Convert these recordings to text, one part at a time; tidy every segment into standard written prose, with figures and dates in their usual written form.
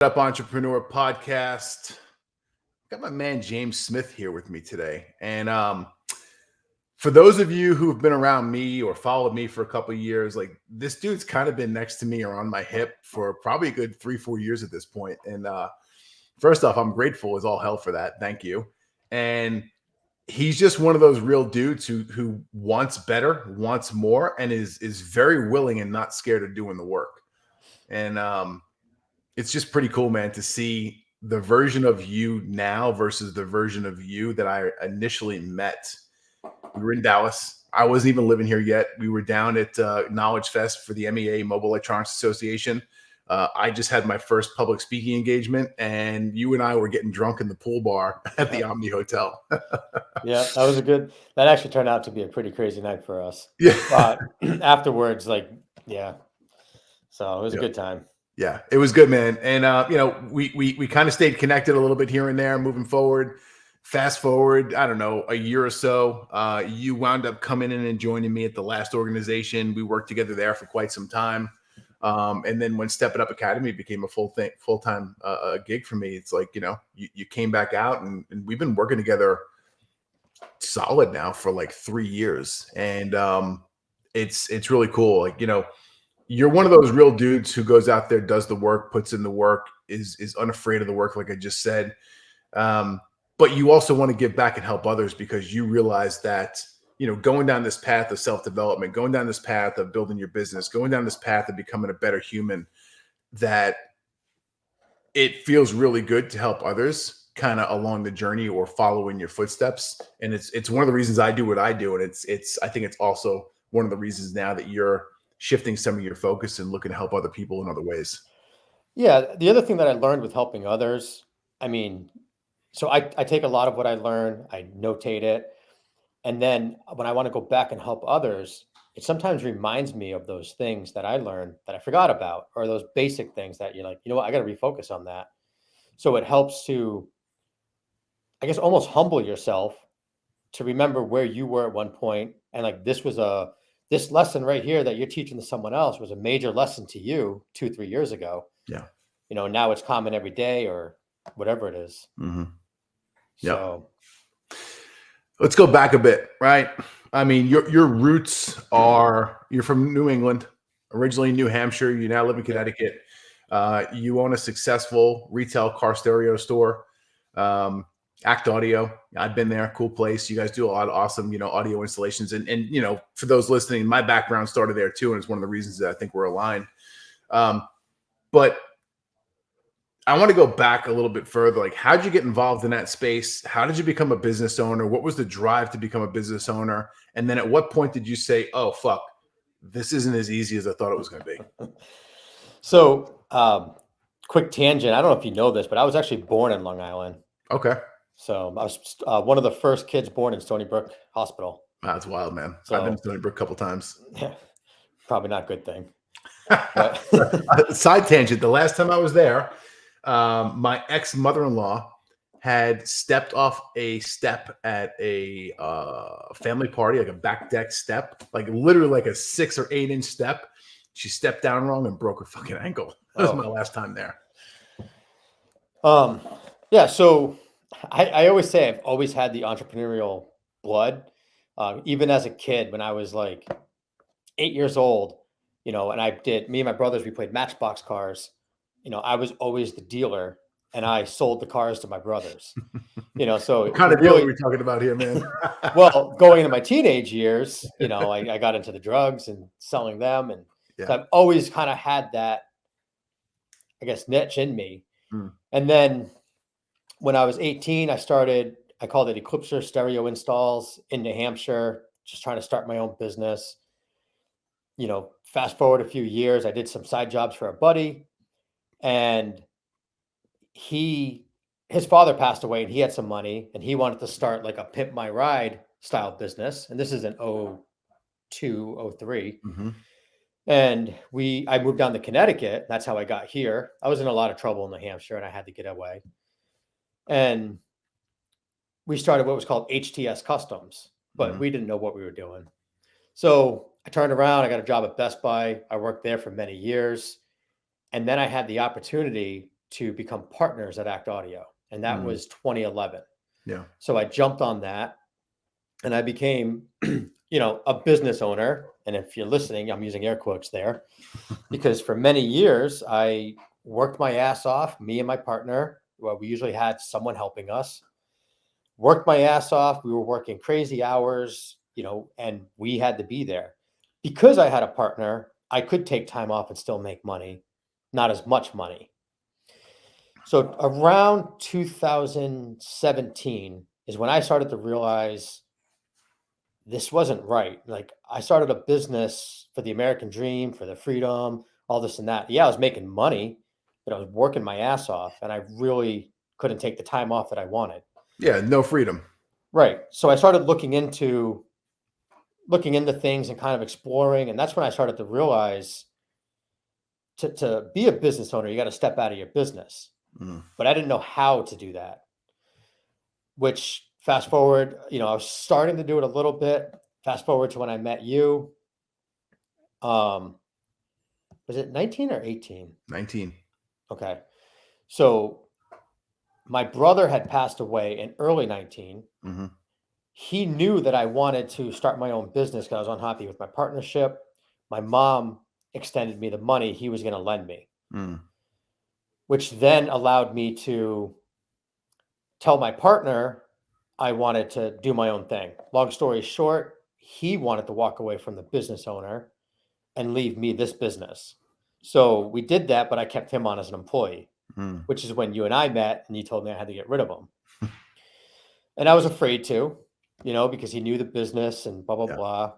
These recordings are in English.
Up Entrepreneur Podcast. Got my man James Smith here with me today. And for those of you who've been around me or followed me for a couple of years, like this dude's kind of been next to me or on my hip for probably a good 3-4 years at this point. And first off, I'm grateful as all hell for that. Thank you. And he's just one of those real dudes who wants better, wants more, and is very willing and not scared of doing the work. And it's just pretty cool, man, to see the version of you now versus the version of you that I initially met. We were in Dallas. I wasn't even living here yet. We were down at Knowledge Fest for the MEA Mobile Electronics Association. I just had my first public speaking engagement, and you and I were getting drunk in the pool bar at the Omni Hotel. Yeah, that actually turned out to be a pretty crazy night for us. Yeah. Afterwards, so it was a good time. Yeah, it was good, man. And we kind of stayed connected a little bit here and there moving forward. Fast forward, I don't know, a year or so, you wound up coming in and joining me at the last organization. We worked together there for quite some time. And then when Step It Up Academy became a full-time gig for me, it's like, you came back out and we've been working together solid now for like 3 years. And it's really cool. Like, you're one of those real dudes who goes out there, does the work, puts in the work, is unafraid of the work, like I just said. But you also want to give back and help others because you realize that, going down this path of self-development, going down this path of building your business, going down this path of becoming a better human, that it feels really good to help others kind of along the journey or follow in your footsteps. And it's one of the reasons I do what I do. And I think it's also one of the reasons now that you're shifting some of your focus and looking to help other people in other ways. Yeah, the other thing that I learned with helping others, so I take a lot of what I learn, I notate it, and then when I want to go back and help others, it sometimes reminds me of those things that I learned that I forgot about, or those basic things that you're like, what, I got to refocus on that. So it helps to, I guess, almost humble yourself to remember where you were at one point, and like this lesson right here that you're teaching to someone else was a major lesson to you 2-3 years ago. Yeah. Now it's common every day or whatever it is. Mm-hmm. Yeah. So let's go back a bit, right? Your roots you're from New England, originally New Hampshire. You now live in Connecticut. You own a successful retail car stereo store. Act Audio. I've been there. Cool place. You guys do a lot of awesome, audio installations. And for those listening, my background started there too. And it's one of the reasons that I think we're aligned. But I want to go back a little bit further. Like, how'd you get involved in that space? How did you become a business owner? What was the drive to become a business owner? And then at what point did you say, oh, fuck, this isn't as easy as I thought it was going to be? So, quick tangent. I don't know if you know this, but I was actually born in Long Island. Okay. So I was one of the first kids born in Stony Brook Hospital. Wow, that's wild, man. So, I've been to Stony Brook a couple times. Yeah, probably not a good thing. Side tangent. The last time I was there, my ex-mother-in-law had stepped off a step at a family party, like a back deck step, like literally like a 6 or 8 inch step. She stepped down wrong and broke her fucking ankle. That was my last time there. Yeah. So I always say I've always had the entrepreneurial blood. Even as a kid, when I was like 8 years old, and me and my brothers, we played Matchbox cars. I was always the dealer and I sold the cars to my brothers, so what kind of deal are we talking about here, man? Well, going into my teenage years, I got into the drugs and selling them. And so I've always kind of had that, I guess, niche in me. And then when I was 18, I called it Eclipser Stereo Installs in New Hampshire, just trying to start my own business. Fast forward a few years, I did some side jobs for a buddy, and his father passed away and he had some money and he wanted to start like a Pimp My Ride style business. And this is in 2002, 2003. Mm-hmm. And I moved down to Connecticut. That's how I got here. I was in a lot of trouble in New Hampshire and I had to get away. And we started what was called HTS Customs, but we didn't know what we were doing. So I turned around, I got a job at Best Buy. I worked there for many years. And then I had the opportunity to become partners at Act Audio, and that was 2011. Yeah. So I jumped on that, and I became, a business owner. And if you're listening, I'm using air quotes there, because for many years I worked my ass off, me and my partner. Well, we usually had someone helping us. Worked my ass off. We were working crazy hours, and we had to be there. Because I had a partner, I could take time off and still make money, not as much money. So around 2017 is when I started to realize this wasn't right. Like, I started a business for the American dream, for the freedom, all this and that. Yeah, I was making money, but I was working my ass off, and I really couldn't take the time off that I wanted. Yeah. No freedom. Right. So I started looking into things and kind of exploring, and that's when I started to realize to be a business owner, you got to step out of your business. But I didn't know how to do that. Which, fast forward, I was starting to do it a little bit. Fast forward to when I met you. Was it 19 or 18? 19. Okay. So my brother had passed away in early 19. He knew that I wanted to start my own business because I was unhappy with my partnership. My mom extended me the money he was going to lend me, which then allowed me to tell my partner I wanted to do my own thing. Long story short, he wanted to walk away from the business owner and leave me this business. So we did that, but I kept him on as an employee, which is when you and I met and you told me I had to get rid of him. And I was afraid to, because he knew the business and blah, blah, blah.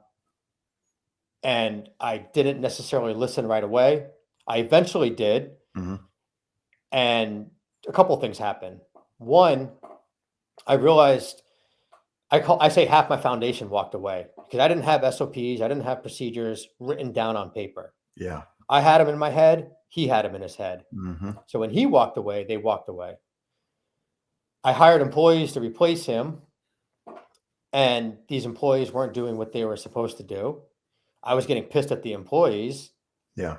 And I didn't necessarily listen right away. I eventually did. And a couple of things happened. One, I realized I say half my foundation walked away because I didn't have SOPs. I didn't have procedures written down on paper. Yeah. I had them in my head. He had them in his head. So when he walked away, they walked away. I hired employees to replace him, and these employees weren't doing what they were supposed to do. I was getting pissed at the employees. Yeah.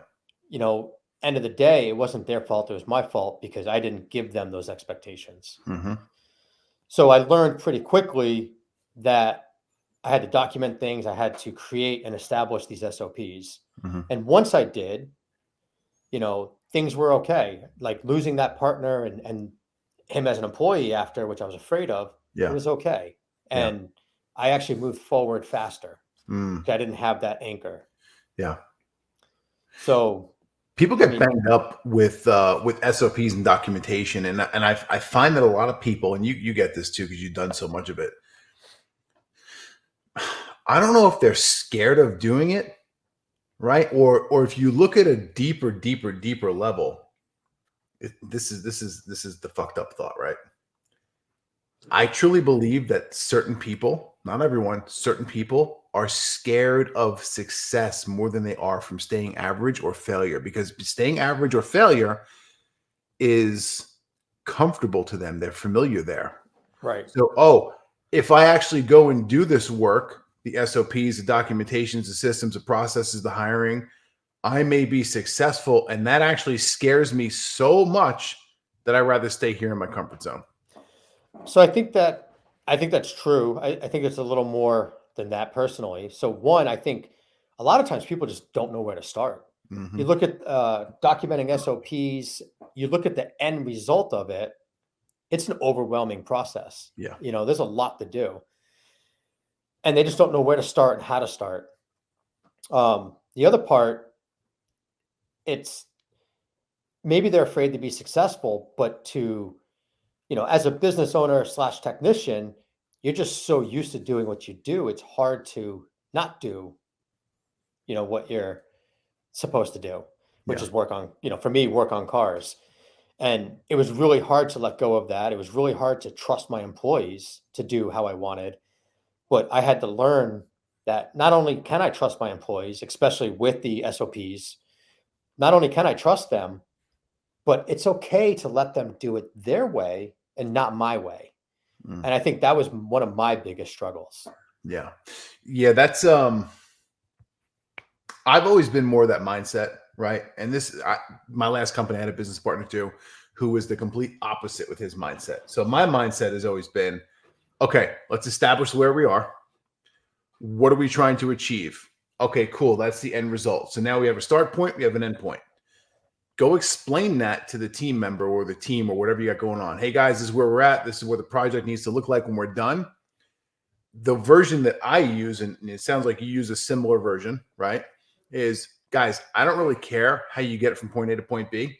End of the day, it wasn't their fault. It was my fault because I didn't give them those expectations. So I learned pretty quickly that I had to document things. I had to create and establish these SOPs. And once I did, things were okay. Like losing that partner and him as an employee after, which I was afraid of, it was okay. And I actually moved forward faster. I didn't have that anchor. Yeah. So people get banged up with SOPs and documentation, and I find that a lot of people, and you get this too because you've done so much of it. I don't know if they're scared of doing it, right? Or if you look at a deeper level, this is the fucked up thought, right? I truly believe that certain people, not everyone, certain people are scared of success more than they are from staying average or failure, because staying average or failure is comfortable to them. They're familiar there. Right. So, if I actually go and do this work, the SOPs, the documentations, the systems, the processes, the hiring, I may be successful. And that actually scares me so much that I'd rather stay here in my comfort zone. So I think that's true. I think it's a little more than that personally. So one, I think a lot of times people just don't know where to start. You look at documenting SOPs, you look at the end result of it, it's an overwhelming process. Yeah. There's a lot to do. And they just don't know where to start and how to start. The other part, it's maybe they're afraid to be successful, but as a business owner / technician, you're just so used to doing what you do. It's hard to not do, what you're supposed to do, which is work on, for me, work on cars. And it was really hard to let go of that. It was really hard to trust my employees to do how I wanted. But I had to learn that not only can I trust my employees, especially with the SOPs, not only can I trust them, but it's okay to let them do it their way and not my way. And I think that was one of my biggest struggles. Yeah. That's I've always been more of that mindset, right? And my last company, I had a business partner too, who is the complete opposite with his mindset. So my mindset has always been, okay, let's establish where we are. What are we trying to achieve? Okay, cool. That's the end result. So now we have a start point, we have an end point. Go explain that to the team member or the team or whatever you got going on. Hey guys, this is where we're at. This is what the project needs to look like when we're done. The version that I use, and it sounds like you use a similar version, right? Is, guys, I don't really care how you get it from point A to point B.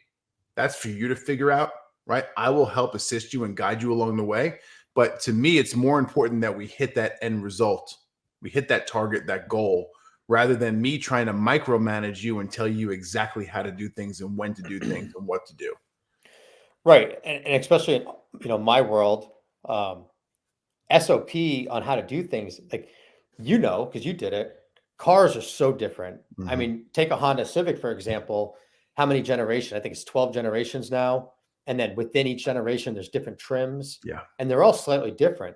That's for you to figure out, right? I will help assist you and guide you along the way. But to me, it's more important that we hit that end result. We hit that target, that goal, rather than me trying to micromanage you and tell you exactly how to do things and when to do things and what to do. Right. And especially in, my world, SOP on how to do things, like, because you did it, cars are so different. Mm-hmm. I mean, take a Honda Civic, for example. How many generations? I think it's 12 generations now. And then within each generation, there's different trims. Yeah. And they're all slightly different.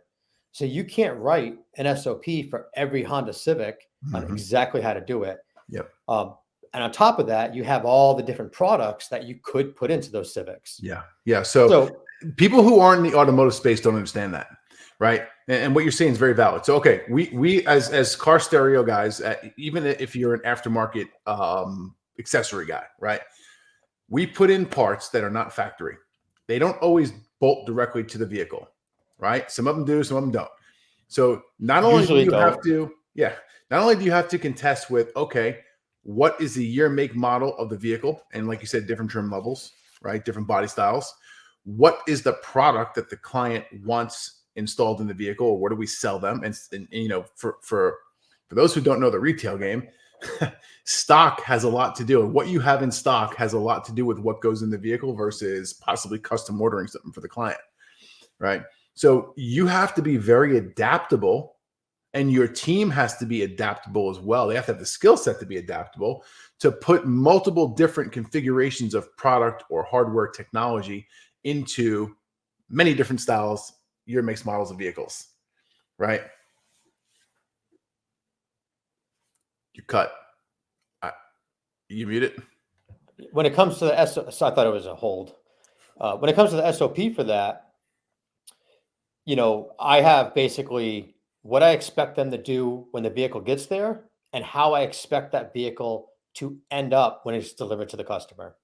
So you can't write an SOP for every Honda Civic on exactly how to do it. Yep. And on top of that, you have all the different products that you could put into those Civics. Yeah. Yeah. So people who aren't in the automotive space don't understand that. Right. And what you're saying is very valid. So, okay, we as car stereo guys, even if you're an aftermarket accessory guy, right, we put in parts that are not factory. They don't always bolt directly to the vehicle, right? Some of them do, some of them don't. So not only do you have to contest with, okay, what is the year, make, model of the vehicle? And like you said, different trim levels, right? Different body styles. What is the product that the client wants installed in the vehicle, or what do we sell them? And for those who don't know the retail game, stock has a lot to do. What you have in stock has a lot to do with what goes in the vehicle versus possibly custom ordering something for the client, right? So you have to be very adaptable, and your team has to be adaptable as well. They have to have the skill set to be adaptable to put multiple different configurations of product or hardware technology into many different styles, year, makes, models of vehicles, right? You cut. You mute it. When it comes to the SOP, so I thought it was a hold. When it comes to the SOP for that, I have basically what I expect them to do when the vehicle gets there and how I expect that vehicle to end up when it's delivered to the customer.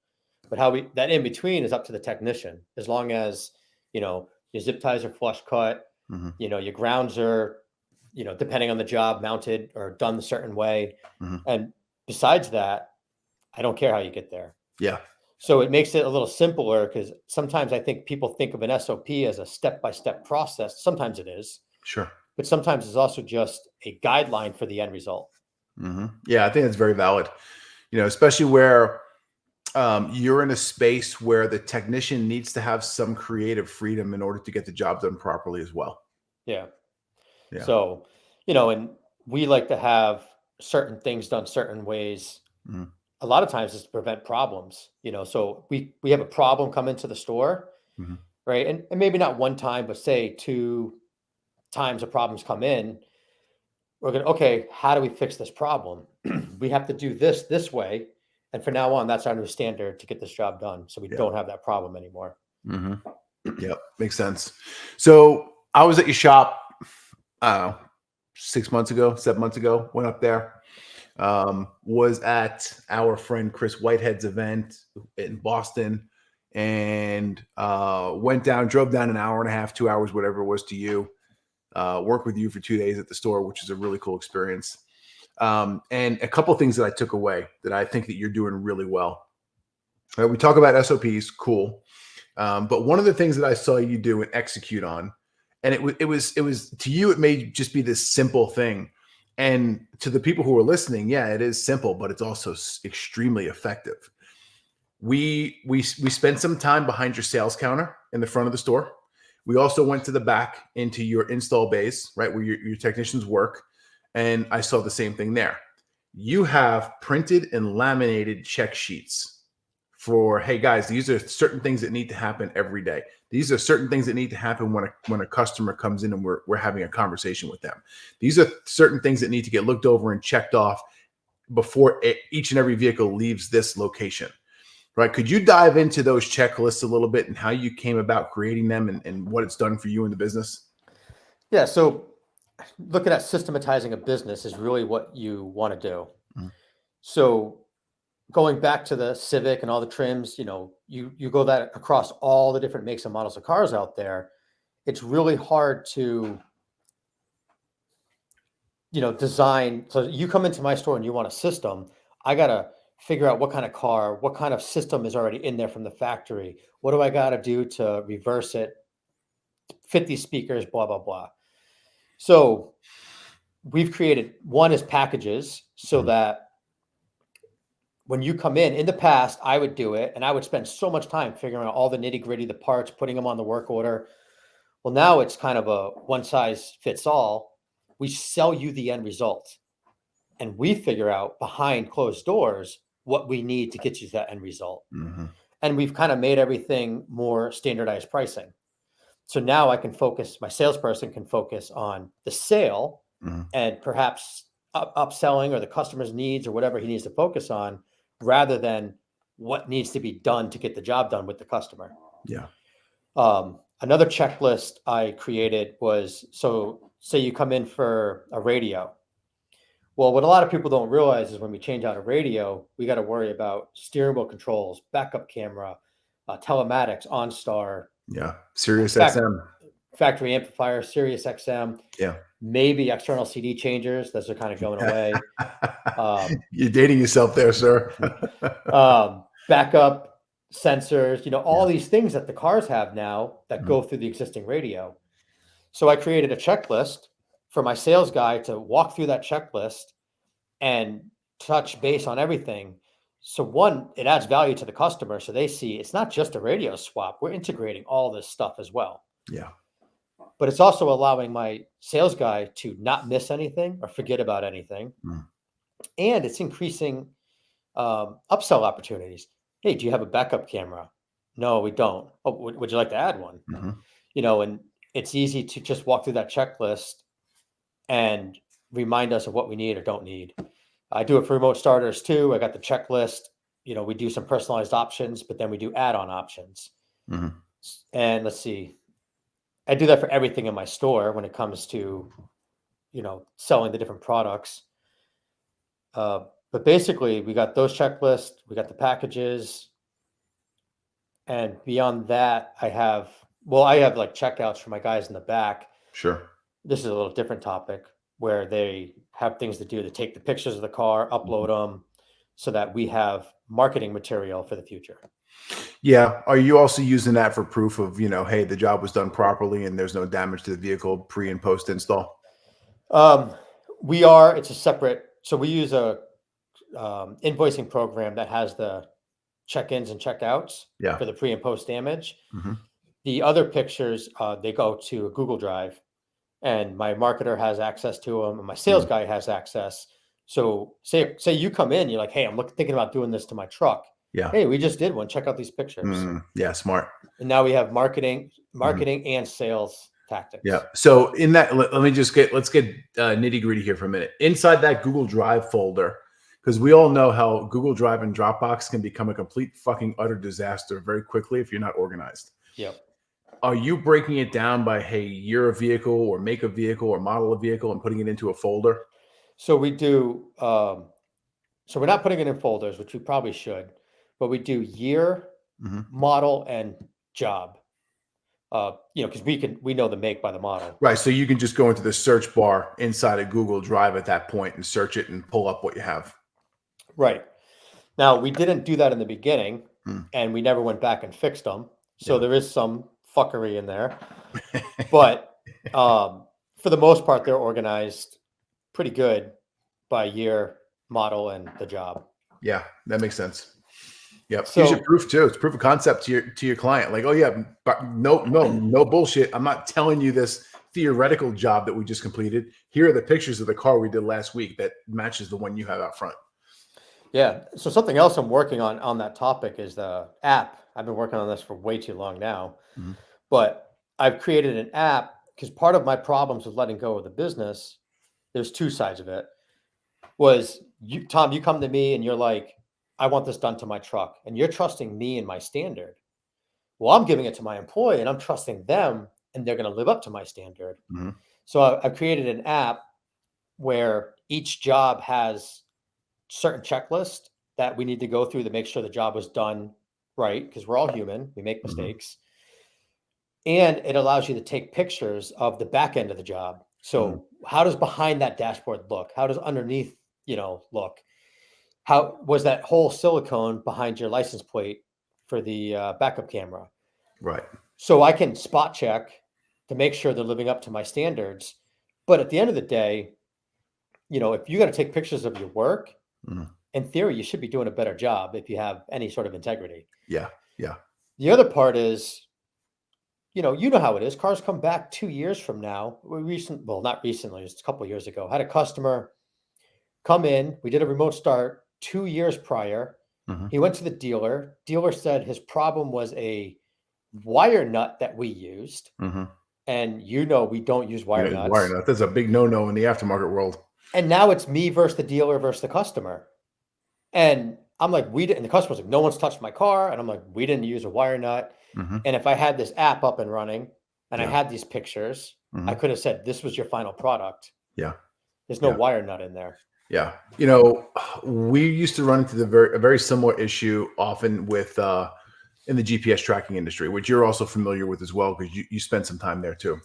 But that in between is up to the technician, as long as, your zip ties are flush cut, your grounds are, depending on the job, mounted or done a certain way. And besides that, I don't care how you get there. Yeah. So it makes it a little simpler, because sometimes I think people think of an SOP as a step-by-step process. Sometimes it is. Sure. But sometimes it's also just a guideline for the end result. Yeah, I think that's very valid. Especially where you're in a space where the technician needs to have some creative freedom in order to get the job done properly as well. Yeah. So, and we like to have certain things done certain ways. A lot of times it's to prevent problems, so we have a problem come into the store, right? And maybe not one time, but say 2 times the problems come in. We're going to, okay, how do we fix this problem? We have to do this way. And from now on, that's our new standard to get this job done. So we don't have that problem anymore. Yep. Makes sense. So I was at your shop, 7 months ago, went up there, was at our friend Chris Whitehead's event in Boston, and drove down an hour and a half, 2 hours, whatever it was to you, work with you for 2 days at the store, which is a really cool experience. And a couple of things that I took away that I think that you're doing really well. We talk about SOPs, cool. But one of the things that I saw you do and execute on, and it was to you, it may just be this simple thing. And to the people who are listening, yeah, it is simple, but it's also extremely effective. We spent some time behind your sales counter in the front of the store. We also went to the back into your install bays, right, where your technicians work. And I saw the same thing there. You have printed and laminated check sheets for, hey guys, these are certain things that need to happen every day. These are certain things that need to happen when a customer comes in and we're having a conversation with them. These are certain things that need to get looked over and checked off before each and every vehicle leaves this location. Right. Could you dive into those checklists a little bit and how you came about creating them and what it's done for you in the business? Yeah. So looking at systematizing a business is really what you want to do. Mm. So going back to the Civic and all the trims, you go that across all the different makes and models of cars out there. It's really hard to, design. So you come into my store and you want a system. I got to figure out what kind of car, what kind of system is already in there from the factory. What do I got to do to reverse it, fit these speakers, blah, blah, blah. So we've created one is packages so Mhm. that when you come in the past, I would do it and I would spend so much time figuring out all the nitty gritty, the parts, putting them on the work order. Well, now it's kind of a one size fits all. We sell you the end result and we figure out behind closed doors what we need to get you that end result. Mhm. And we've kind of made everything more standardized pricing. So now my salesperson can focus on the sale Mhm. and perhaps upselling or the customer's needs or whatever he needs to focus on rather than what needs to be done to get the job done with the customer. Yeah. Another checklist I created was, so say you come in for a radio. Well, what a lot of people don't realize is when we change out a radio, we got to worry about steering wheel controls, backup camera, telematics, OnStar, Yeah. Sirius fact, XM. factory amplifier, Sirius XM, Yeah. maybe external CD changers. Those are kind of going away. You're dating yourself there, sir. Backup sensors, all Yeah. these things that the cars have now that Mhm. go through the existing radio. So I created a checklist for my sales guy to walk through that checklist and touch base on everything. So one, it adds value to the customer. So they see it's not just a radio swap. We're integrating all this stuff as well. Yeah. But it's also allowing my sales guy to not miss anything or forget about anything. Mm. And it's increasing upsell opportunities. Hey, do you have a backup camera? No, we don't. Oh, would you like to add one? Mhm. And it's easy to just walk through that checklist and remind us of what we need or don't need. I do it for remote starters too. I got the checklist. We do some personalized options, but then we do add-on options. Mhm. And let's see, I do that for everything in my store when it comes to, selling the different products. But basically, we got those checklists, we got the packages, and beyond that, I have like checkouts for my guys in the back. Sure. This is a little different topic where they have things to do to take the pictures of the car, upload them, so that we have marketing material for the future. Yeah. Are you also using that for proof of, hey, the job was done properly and there's no damage to the vehicle pre and post install? Um, it's a separate, so we use a invoicing program that has the check-ins and check-outs Yeah. for the pre and post damage. Mhm. The other pictures, they go to a Google Drive, and my marketer has access to them, and my sales Mm. guy has access. So say you come in, you're like, hey, I'm thinking about doing this to my truck. Yeah. Hey, we just did one. Check out these pictures. Yeah. Smart. And now we have marketing Mhm. and sales Yeah. tactics. So in that, let's get nitty gritty here for a minute. Inside that Google Drive folder, because we all know how Google Drive and Dropbox can become a complete fucking utter disaster very quickly if you're not organized. Yep. Are you breaking it down by, hey, year of vehicle or make of vehicle or model of vehicle and putting it into a folder? So we do, so we're not putting it in folders, which we probably should, but we do year, Mhm. model, and job. Because we know the make by the model. Right. So you can just go into the search bar inside of Google Drive at that point and search it and pull up what you have. Right. Now, we didn't do that in the beginning, Mm. and we never went back and fixed them. So Yeah. there is some fuckery in there. But for the most part, they're organized pretty good by year, model, and the job. Yeah, that makes sense. Yep. Gives you So proof too. It's proof of concept to your client. Like, oh yeah, but no bullshit. I'm not telling you this theoretical job that we just completed. Here are the pictures of the car we did last week that matches the one you have out front. yeah. So something else I'm working on that topic is the app. I've been working on this for way too long now, Mhm. but I've created an app because part of my problems with letting go of the business, there's two sides of it. Was you, Tom, you come to me and you're like, I want this done to my truck, and you're trusting me and my standard. Well, I'm giving it to my employee and I'm trusting them and they're going to live up to my standard. Mm-hmm. So I've created an app where each job has certain checklist that we need to go through to make sure the job was done right, because we're all human, we make mistakes. And it allows you to take pictures of the back end of the job. So how does behind that dashboard look? How does underneath, look? How was that whole silicone behind your license plate for the backup camera? Right. So I can spot check to make sure they're living up to my standards. But at the end of the day, if you got to take pictures of your work, in theory, you should be doing a better job if you have any sort of integrity. Yeah. Yeah. The other part is, you know how it is. Cars come back 2 years from now. Not recently, it was a couple of years ago. Had a customer come in. We did a remote start 2 years prior. He went to the dealer. Dealer said his problem was a wire nut that we used. And we don't use wire nuts. Wire nut. That's a big no-no in the aftermarket world. And now it's me versus the dealer versus the customer. And I'm like, and the customer's like, no one's touched my car. And I'm like, we didn't use a wire nut. And if I had this app up and running and I had these pictures, I could have said, this was your final product. Yeah. There's no wire nut in there. Yeah. We used to run into a very similar issue often with, in the GPS tracking industry, which you're also familiar with as well, because you spent some time there too.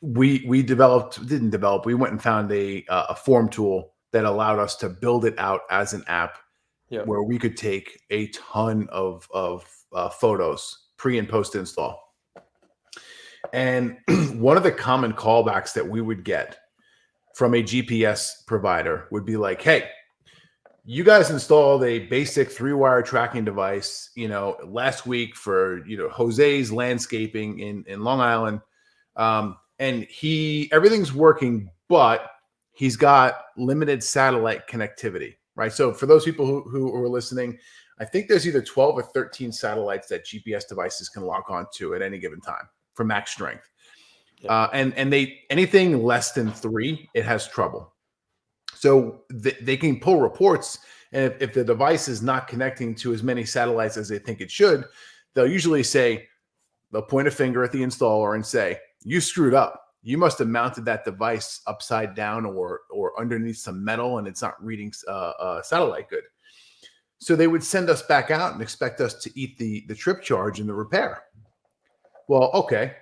We went and found a form tool that allowed us to build it out as an app where we could take a ton of photos pre and post install. And one of the common callbacks that we would get from a GPS provider would be like, hey, you guys installed a basic 3-wire tracking device, last week for, Jose's landscaping in Long Island. And everything's working, but he's got limited satellite connectivity, right? So for those people who are listening, I think there's either 12 or 13 satellites that GPS devices can lock onto at any given time for max strength. And anything less than 3, it has trouble. So they can pull reports, and if the device is not connecting to as many satellites as they think it should, they'll point a finger at the installer and say, you screwed up. You must have mounted that device upside down or underneath some metal, and it's not reading satellite good. So they would send us back out and expect us to eat the trip charge and the repair. Well, okay,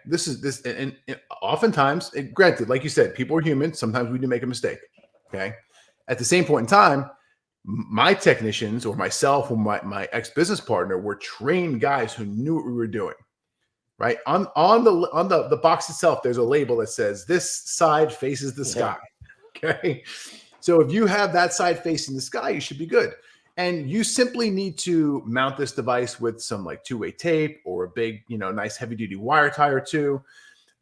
and oftentimes, granted, like you said, people are human. Sometimes we do make a mistake. Okay. At the same point in time, my technicians or myself or my ex-business partner were trained guys who knew what we were doing. Right. On the box itself, there's a label that says this side faces the sky. Okay. So if you have that side facing the sky, you should be good. And you simply need to mount this device with some like 2-way tape or a big, nice heavy duty wire tie or two.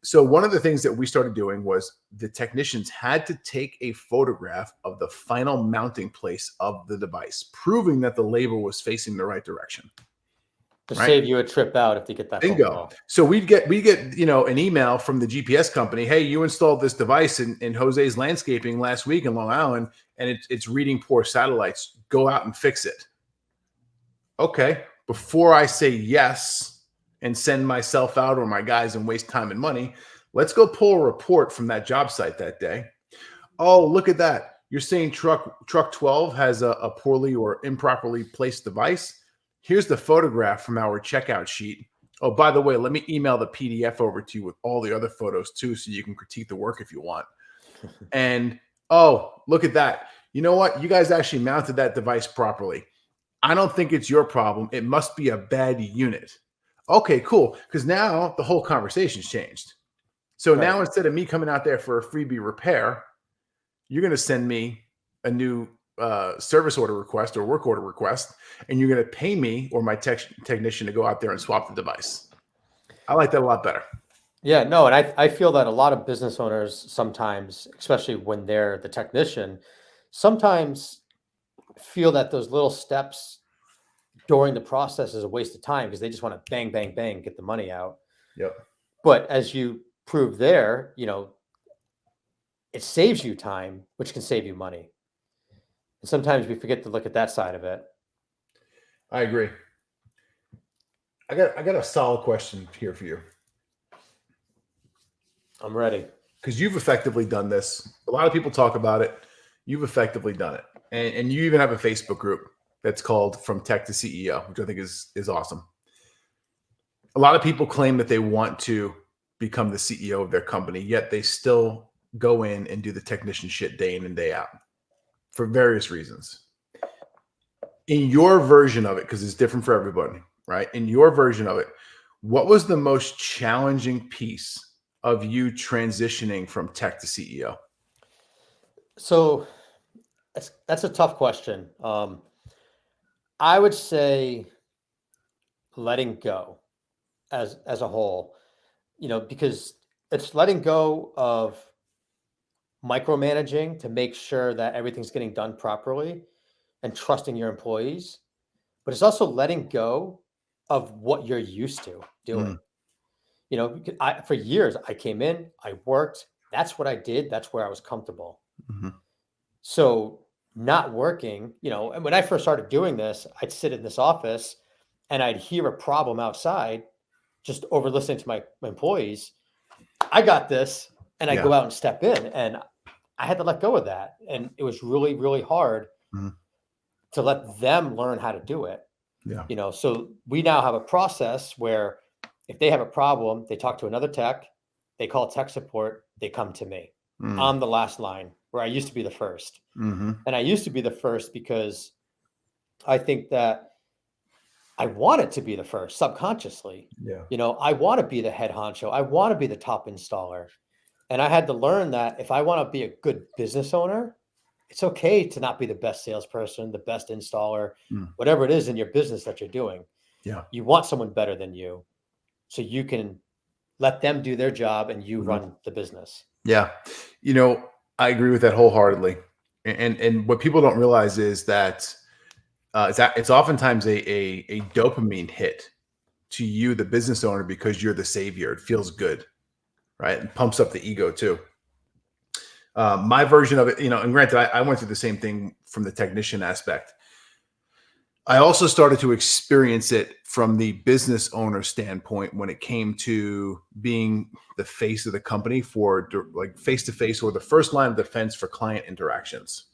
So one of the things that we started doing was the technicians had to take a photograph of the final mounting place of the device, proving that the label was facing the right direction. To save you a trip out if you get that. Bingo. So we get an email from the GPS company. Hey, you installed this device in Jose's landscaping last week in Long Island, and it's reading poor satellites. Go out and fix it. Okay. Before I say yes and send myself out or my guys and waste time and money, let's go pull a report from that job site that day. Oh, look at that. You're saying truck 12 has a poorly or improperly placed device. Here's the photograph from our checkout sheet. Oh, by the way, let me email the PDF over to you with all the other photos too, so you can critique the work if you want. And, oh, look at that. You know what? You guys actually mounted that device properly. I don't think it's your problem. It must be a bad unit. Okay, cool. Because now the whole conversation's changed. So now instead of me coming out there for a freebie repair, you're going to send me a new service order request or work order request, and you're going to pay me or my technician to go out there and swap the device. I like that a lot better. Yeah, no, and I feel that a lot of business owners sometimes, especially when they're the technician, sometimes feel that those little steps during the process is a waste of time because they just want to bang, bang, bang, get the money out. Yep. But as you prove there, it saves you time, which can save you money. And sometimes we forget to look at that side of it. I agree. I got a solid question here for you. I'm ready. Because you've effectively done this. A lot of people talk about it. You've effectively done it. And you even have a Facebook group that's called From Tech to CEO, which I think is awesome. A lot of people claim that they want to become the CEO of their company, yet they still go in and do the technician shit day in and day out for various reasons. In your version of it, because it's different for everybody, right? In your version of it, what was the most challenging piece of you transitioning from tech to CEO? So that's a tough question. I would say letting go as a whole, because it's letting go of micromanaging to make sure that everything's getting done properly and trusting your employees, but it's also letting go of what you're used to doing. For years, I came in, I worked, that's what I did, that's where I was comfortable. Mm-hmm. So not working, and when I first started doing this, I'd sit in this office and I'd hear a problem outside, just over listening to my employees. I got this, and I go out and step in, and I had to let go of that. And it was really, really hard to let them learn how to do it. Yeah. So we now have a process where if they have a problem, they talk to another tech, they call tech support, they come to me. I'm the last line, where I used to be the first. And I used to be the first because I think that I wanted to be the first subconsciously. I want to be the head honcho. I want to be the top installer. And I had to learn that if I want to be a good business owner, it's okay to not be the best salesperson, the best installer, whatever it is in your business that you're doing. You want someone better than you, so you can let them do their job and you run the business. Yeah. I agree with that wholeheartedly. And what people don't realize is that it's oftentimes a dopamine hit to you, the business owner, because you're the savior. It feels good, right? And pumps up the ego too. My version of it, and granted, I went through the same thing from the technician aspect. I also started to experience it from the business owner standpoint when it came to being the face of the company for like face-to-face or the first line of defense for client interactions.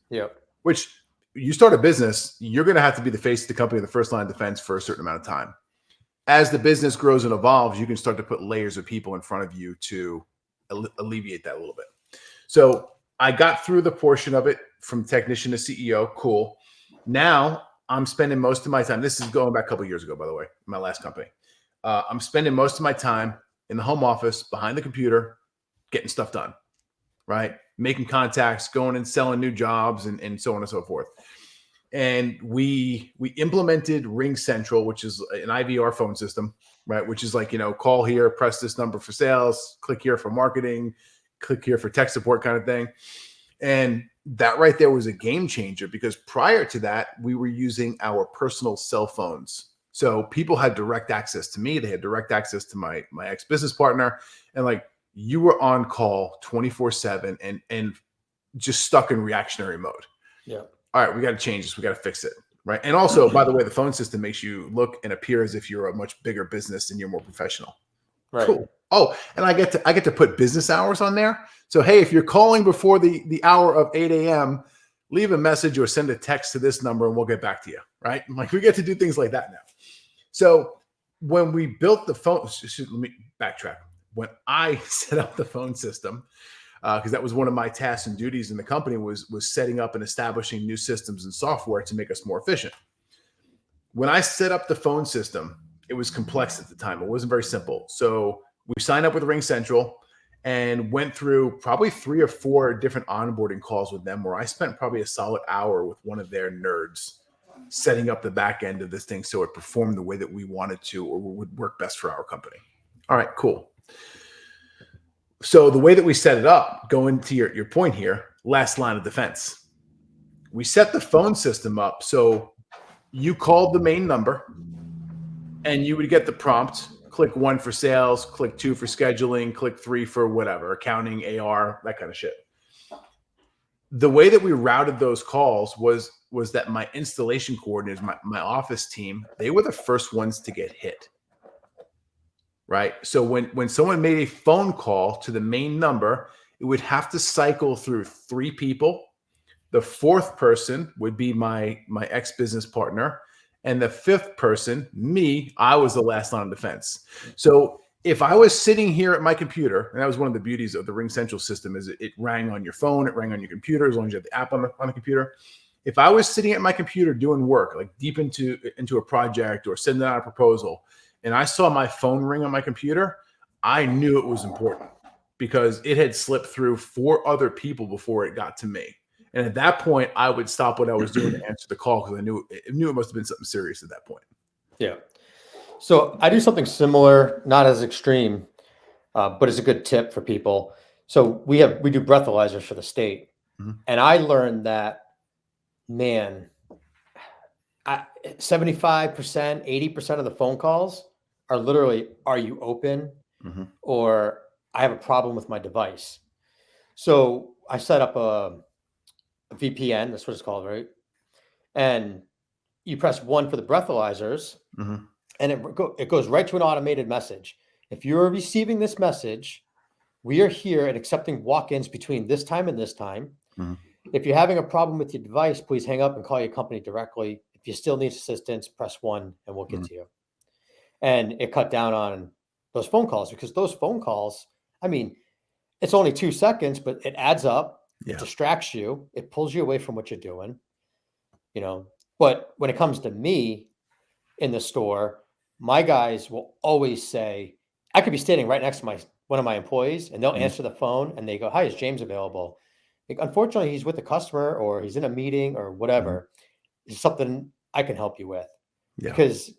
Which you start a business, you're going to have to be the face of the company, the first line of defense for a certain amount of time. As the business grows and evolves, you can start to put layers of people in front of you to alleviate that a little bit. So I got through the portion of it from technician to CEO. Cool. Now I'm spending most of my time. This is going back a couple of years ago, by the way, my last company. I'm spending most of my time in the home office behind the computer, getting stuff done, right? Making contacts, going and selling new jobs, and so on and so forth. And we implemented Ring Central, which is an IVR phone system, right? Which is like, call here, press this number for sales, click here for marketing, click here for tech support kind of thing. And that right there was a game changer, because prior to that, we were using our personal cell phones. So people had direct access to me. They had direct access to my ex-business partner. And like, you were on call 24/7 and just stuck in reactionary mode. All right, we got to change this. We got to fix it. Right. And also, by the way, the phone system makes you look and appear as if you're a much bigger business and you're more professional. Right. Cool. Oh, and I get to put business hours on there. So, hey, if you're calling before the hour of 8 a.m., leave a message or send a text to this number and we'll get back to you. Right. Like, we get to do things like that now. So when we built the phone, let me backtrack. When I set up the phone system, because that was one of my tasks and duties in the company, was setting up and establishing new systems and software to make us more efficient. When I set up the phone system, it was complex at the time. It wasn't very simple. So we signed up with Ring Central and went through probably 3 or 4 different onboarding calls with them, where I spent probably a solid hour with one of their nerds setting up the back end of this thing so it performed the way that we wanted to or would work best for our company. All right, cool. So the way that we set it up, going to your point here, last line of defense, we set the phone system up so you called the main number and you would get the prompt, click 1 for sales, click 2 for scheduling, click 3 for whatever, accounting, AR, that kind of shit. the way that we routed those calls was that my installation coordinators, my office team, they were the first ones to get hit. Right. So when someone made a phone call to the main number, it would have to cycle through 3 people. The 4th person would be my ex-business partner. And the 5th person, me, I was the last line of defense. So if I was sitting here at my computer, and that was one of the beauties of the Ring Central system, is it rang on your phone, it rang on your computer, as long as you have the app on the computer. If I was sitting at my computer doing work, like deep into a project or sending out a proposal, and I saw my phone ring on my computer, I knew it was important because it had slipped through 4 other people before it got to me. And at that point, I would stop what I was doing to answer the call because I knew it must have been something serious at that point. Yeah. So I do something similar, not as extreme, but it's a good tip for people. So we do breathalyzers for the state. Mhm. And I learned that, man, 75%, 80% of the phone calls are literally, are you open? Mhm. Or I have a problem with my device. So I set up a VPN, that's what it's called, right? And you press 1 for the breathalyzers, Mhm. and it goes right to an automated message. If you're receiving this message, we are here and accepting walk-ins between this time and this time. Mhm. If you're having a problem with your device, please hang up and call your company directly. If you still need assistance, press 1 and we'll get to you. And it cut down on those phone calls, because those phone calls, I mean, it's only 2 seconds, but it adds up. Yeah. It distracts you. It pulls you away from what you're doing, But when it comes to me in the store, my guys will always say, I could be standing right next to one of my employees, and they'll Mhm. answer the phone and they go, "Hi, is James available?" Like, unfortunately, he's with a customer or he's in a meeting or whatever. It's something I can help you with. Yeah. Because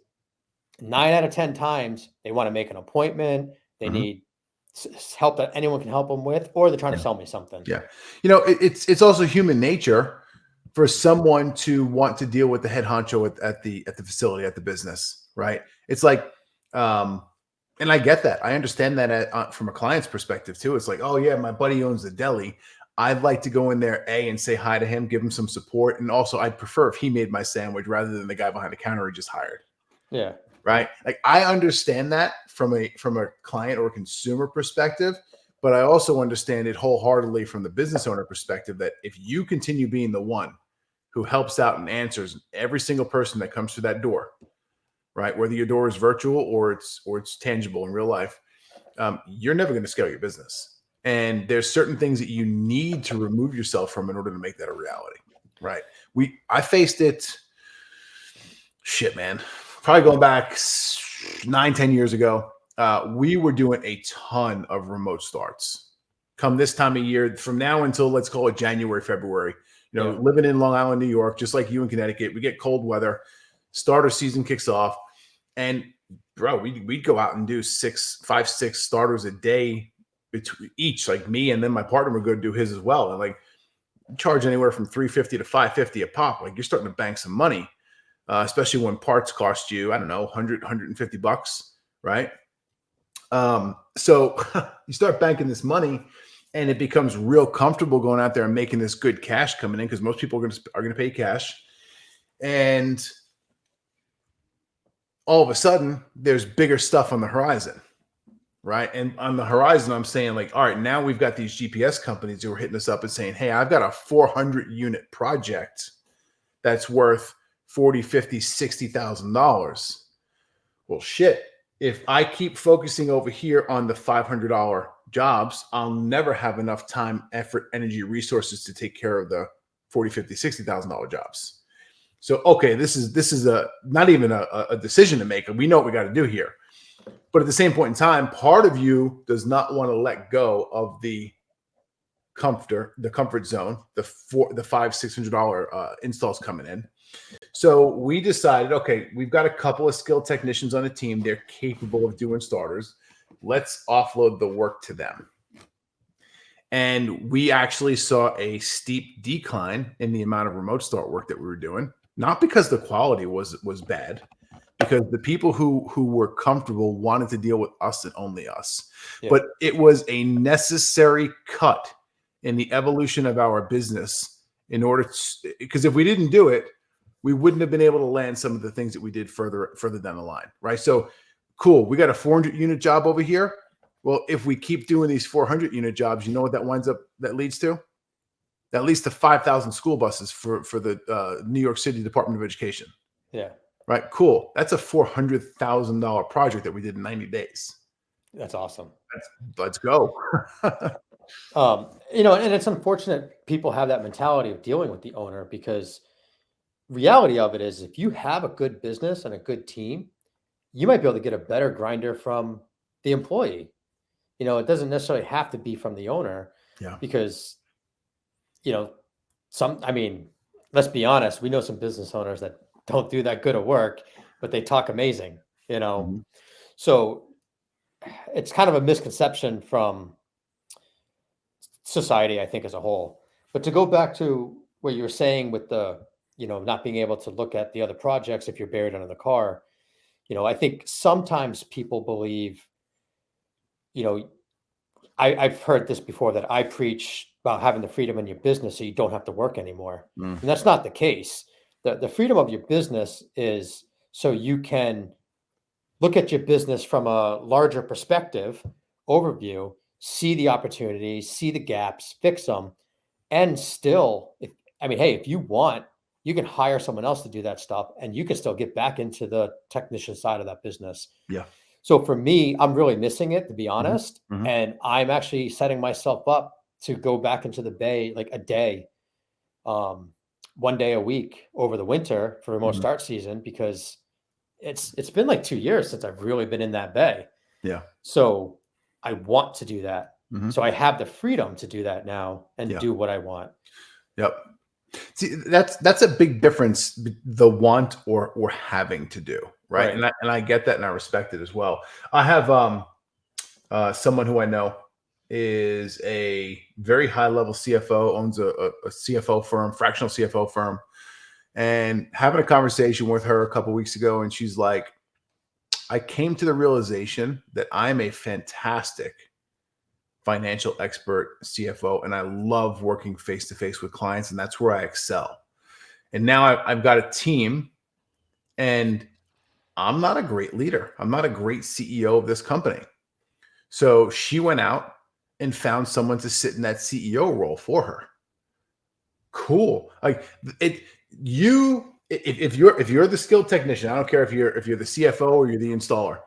9 out of 10 times they want to make an appointment. They Mhm. need help that anyone can help them with, or they're trying to Yeah. sell me something. Yeah. It's also human nature for someone to want to deal with the head honcho at the facility, at the business, right? It's like, and I get that. I understand that from a client's perspective too. It's like, oh yeah, my buddy owns the deli. I'd like to go in there, and say hi to him, give him some support, and also I'd prefer if he made my sandwich rather than the guy behind the counter he just hired. Yeah. Right? Like, I understand that from a client or consumer perspective, but I also understand it wholeheartedly from the business owner perspective, that if you continue being the one who helps out and answers every single person that comes through that door, right, whether your door is virtual or it's tangible in real life, you're never going to scale your business. And there's certain things that you need to remove yourself from in order to make that a reality, right? I faced it, shit, man, probably going back 9-10 years ago. We were doing a ton of remote starts. Come this time of year, from now until, let's call it January, February, living in Long Island, New York, just like you in Connecticut, we get cold weather, starter season kicks off, and bro, we'd go out and do 5, 6 starters a day between each. Like, me and then my partner would go do his as well, and like charge anywhere from $350 to $550 a pop. Like, you're starting to bank some money, especially when parts cost you, I don't know, $150, right? So you start banking this money, and it becomes real comfortable going out there and making this good cash coming in, because most people are going to pay cash. And all of a sudden, there's bigger stuff on the horizon, right? And on the horizon, I'm saying, like, all right, now we've got these GPS companies who are hitting us up and saying, hey, I've got a 400 unit project that's worth $40,000, $50,000, $60,000. Well, shit. If I keep focusing over here on the $500 jobs, I'll never have enough time, effort, energy, resources to take care of the $40,000, $50,000, $60,000 jobs. So, okay, this is not even a decision to make. We know what we got to do here. But at the same point in time, part of you does not want to let go of the comfort zone, the $500, $600 installs coming in. So we decided, okay, we've got a couple of skilled technicians on the team. They're capable of doing starters. Let's offload the work to them. And we actually saw a steep decline in the amount of remote start work that we were doing, not because the quality was bad, because the people who were comfortable wanted to deal with us and only us. Yeah. But it was a necessary cut in the evolution of our business in order to, because if we didn't do it, we wouldn't have been able to land some of the things that we did further down the line, right? So cool, we got a 400 unit job over here. Well, if we keep doing these 400 unit jobs, you know what that leads to? That leads to 5,000 school buses for the New York City Department of Education. Yeah. Right. Cool. That's a $400,000 project that we did in 90 days. That's awesome. Let's go. And it's unfortunate people have that mentality of dealing with the owner, because reality of it is, if you have a good business and a good team, you might be able to get a better grinder from the employee. It doesn't necessarily have to be from the owner. Yeah. Because, let's be honest, we know some business owners that don't do that good of work, but they talk amazing, Mm-hmm. So it's kind of a misconception from society, I think, as a whole. But to go back to what you were saying with the, not being able to look at the other projects if you're buried under the car, I think sometimes people believe, I've heard this before, that I preach about having the freedom in your business so you don't have to work anymore. And that's not the case. The freedom of your business is so you can look at your business from a larger perspective, overview, see the opportunities, see the gaps, fix them, and still, if you want, you can hire someone else to do that stuff, and you can still get back into the technician side of that business. Yeah. So for me, I'm really missing it, to be honest. Mm-hmm. And I'm actually setting myself up to go back into the Bay, like a day, 1 day a week over the winter for remote start season, because it's been like 2 years since I've really been in that Bay. Yeah. So I want to do that. Mm-hmm. So I have the freedom to do that now and do what I want. Yep. See, that's a big difference, the want or having to do, right? And I get that, and I respect it as well. I have someone who I know is a very high level CFO, owns a CFO firm, fractional CFO firm, and having a conversation with her a couple of weeks ago, and she's like, I came to the realization that I'm a fantastic financial expert CFO, and I love working face to face with clients, and that's where I excel. And now I've got a team, and I'm not a great leader. I'm not a great CEO of this company. So she went out and found someone to sit in that CEO role for her. Cool. Like if you're the skilled technician, I don't care if you're the CFO or you're the installer.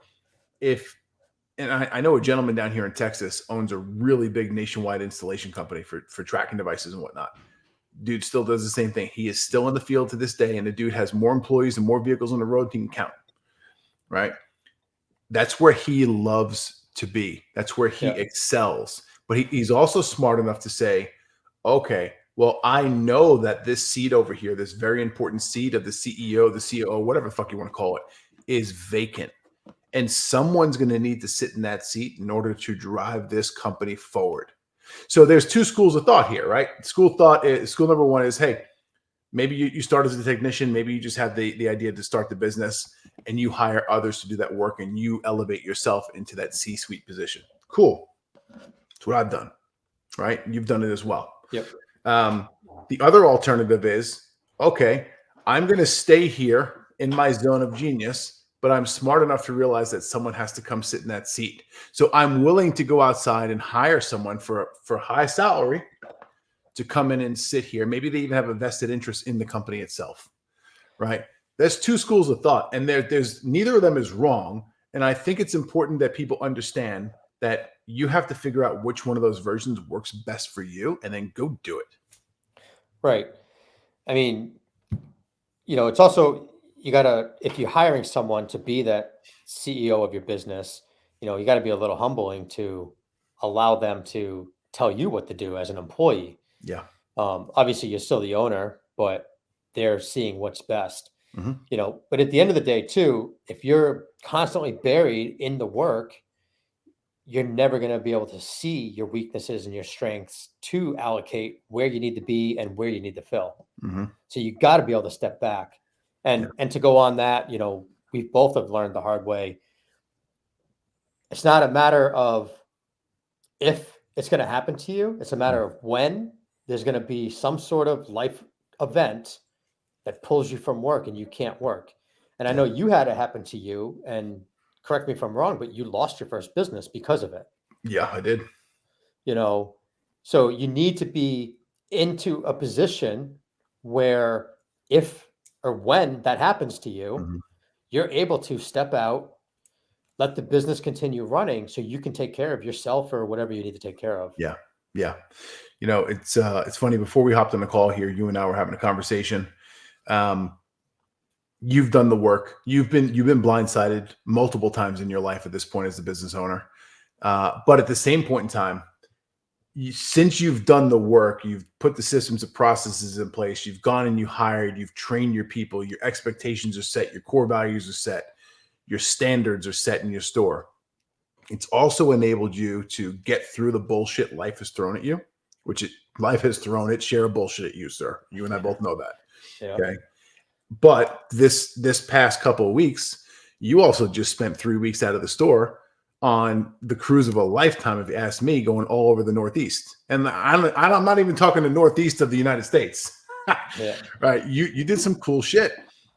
And I know a gentleman down here in Texas owns a really big nationwide installation company for tracking devices and whatnot. Dude still does the same thing. He is still in the field to this day, and the dude has more employees and more vehicles on the road than he can count. Right? That's where he loves to be. That's where he excels. But he's also smart enough to say, okay, well, I know that this seat over here, this very important seat of the CEO, the COO, whatever the fuck you want to call it, is vacant. And someone's going to need to sit in that seat in order to drive this company forward. So there's two schools of thought here, right? School number one is, hey, maybe you start as a technician. Maybe you just have the idea to start the business, and you hire others to do that work, and you elevate yourself into that C-suite position. Cool. That's what I've done, right? You've done it as well. Yep. The other alternative is, okay, I'm going to stay here in my zone of genius, but I'm smart enough to realize that someone has to come sit in that seat. So I'm willing to go outside and hire someone for a high salary to come in and sit here. Maybe they even have a vested interest in the company itself, right? There's two schools of thought, and there's neither of them is wrong. And I think it's important that people understand that you have to figure out which one of those versions works best for you, and then go do it. Right. I mean, it's also, if you're hiring someone to be that CEO of your business, you got to be a little humbling to allow them to tell you what to do as an employee. Yeah. Obviously you're still the owner, but they're seeing what's best. Mm-hmm. But at the end of the day too, if you're constantly buried in the work, you're never going to be able to see your weaknesses and your strengths to allocate where you need to be and where you need to fill. Mm-hmm. So you got to be able to step back. And to go on that, we both have learned the hard way. It's not a matter of if it's going to happen to you. It's a matter of when. There's going to be some sort of life event that pulls you from work and you can't work. And I know you had it happen to you, and correct me if I'm wrong, but you lost your first business because of it. Yeah, I did. You know, so you need to be into a position where if or when that happens to you, Mhm. you're able to step out, let the business continue running so you can take care of yourself or whatever you need to take care of. Yeah. Yeah. It's funny. Before we hopped on the call here, you and I were having a conversation. Um, you've done the work. You've been blindsided multiple times in your life at this point as a business owner. But at the same point in time, since you've done the work, you've put the systems and processes in place, you've gone and you hired, you've trained your people, your expectations are set, your core values are set, your standards are set in your store. It's also enabled you to get through the bullshit life has thrown at you, life has thrown its share of bullshit at you, sir. You and I both know that. Yeah. Okay. But this past couple of weeks, you also just spent 3 weeks out of the store on the cruise of a lifetime, if you ask me, going all over the Northeast. And I'm not even talking the Northeast of the United States. Yeah. Right. You did some cool shit.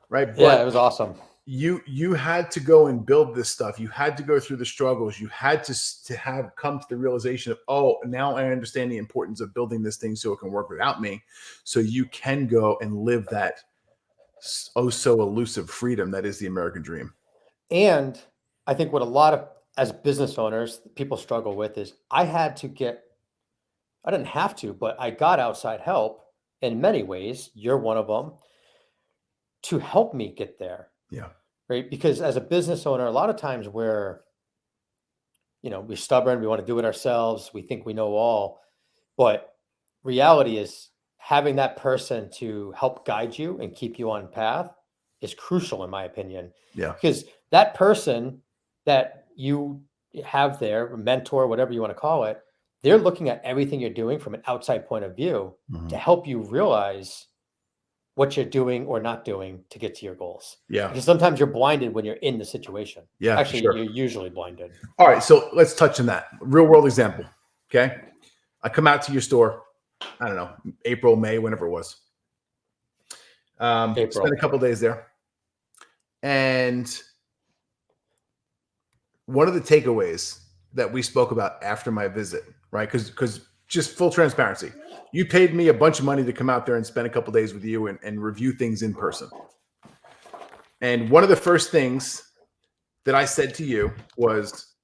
Right. Yeah. But It was awesome. you had to go and build this stuff. You had to go through the struggles. You had to have come to the realization of, oh, now I understand the importance of building this thing so it can work without me. So you can go and live that oh so elusive freedom that is the American dream. And I think what a lot of, as business owners, people struggle with is I didn't have to, but I got outside help in many ways. You're one of them, to help me get there. Yeah. Right. Because as a business owner, a lot of times we're stubborn. We want to do it ourselves. We think we know all. But reality is having that person to help guide you and keep you on path is crucial, in my opinion. Yeah. Because that person that you have there, a mentor, whatever you want to call it, they're looking at everything you're doing from an outside point of view to help you realize what you're doing or not doing to get to your goals. Yeah. Because sometimes you're blinded when you're in the situation. Yeah. Actually, Sure. you're usually blinded. All right. So let's touch on that real world example. Okay. I come out to your store, I don't know, April, May, whenever it was. April. Spent a couple days there. And one of the takeaways that we spoke about after my visit, right? Because just full transparency, you paid me a bunch of money to come out there and spend a couple days with you and review things in person. And one of the first things that I said to you was,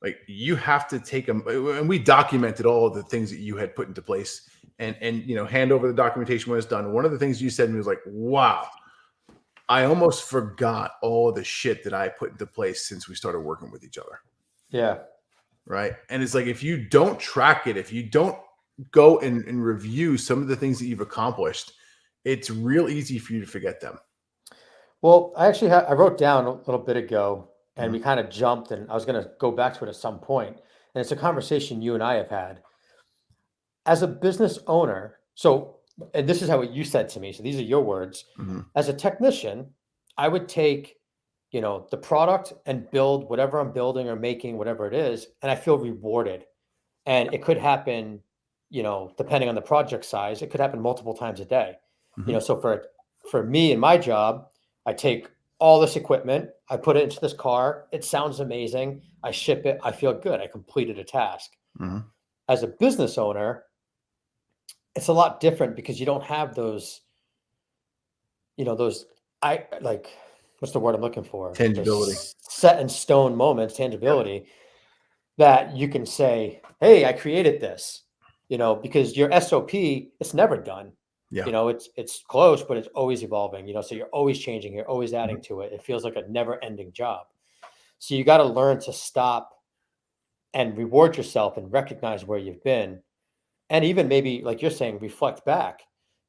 like, you have to take them, and we documented all of the things that you had put into place and hand over the documentation when it's done. One of the things you said to me was like, wow, I almost forgot all of the shit that I put into place since we started working with each other. Yeah. Right. And it's like, if you don't track it, if you don't go and review some of the things that you've accomplished, it's real easy for you to forget them. Well, I wrote down a little bit ago, and we kind of jumped, and I was going to go back to it at some point. And it's a conversation you and I have had as a business owner. So, and this is how you said to me. So these are your words. As a technician, I would take, the product and build whatever I'm building or making, whatever it is. And I feel rewarded. And it could happen, depending on the project size, it could happen multiple times a day. So for me and my job, I take all this equipment, I put it into this car. It sounds amazing. I ship it. I feel good. I completed a task. As a business owner, it's a lot different because you don't have those, what's the word I'm looking for? Tangibility. Those set in stone moments, tangibility, that you can say, hey, I created this, because your SOP, it's never done. Yeah. It's close, but it's always evolving, so you're always changing, you're always adding to it. It feels like a never ending job. So you got to learn to stop and reward yourself and recognize where you've been. And even maybe, like you're saying, reflect back,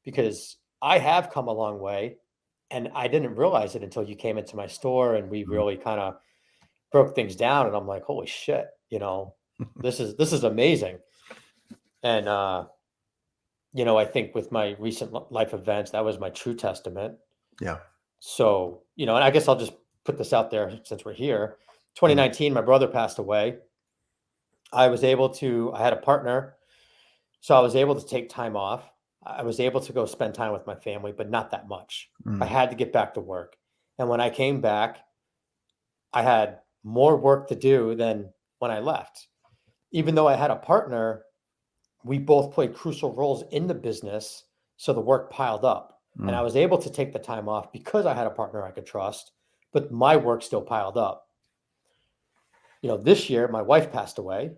because I have come a long way and I didn't realize it until you came into my store and we really kind of broke things down. And I'm like, holy shit, this is amazing. And, I think with my recent life events, that was my true testament. Yeah. So, and I guess I'll just put this out there since we're here. 2019, my brother passed away. I had a partner, so I was able to take time off. I was able to go spend time with my family, but not that much. I Mm. had to get back to work. And when I came back, I had more work to do than when I left. Even though I had a partner, we both played crucial roles in the business. So the work piled up. And I Mm. was able to take the time off because I had a partner I could trust, but my work still piled up. This year, my wife passed away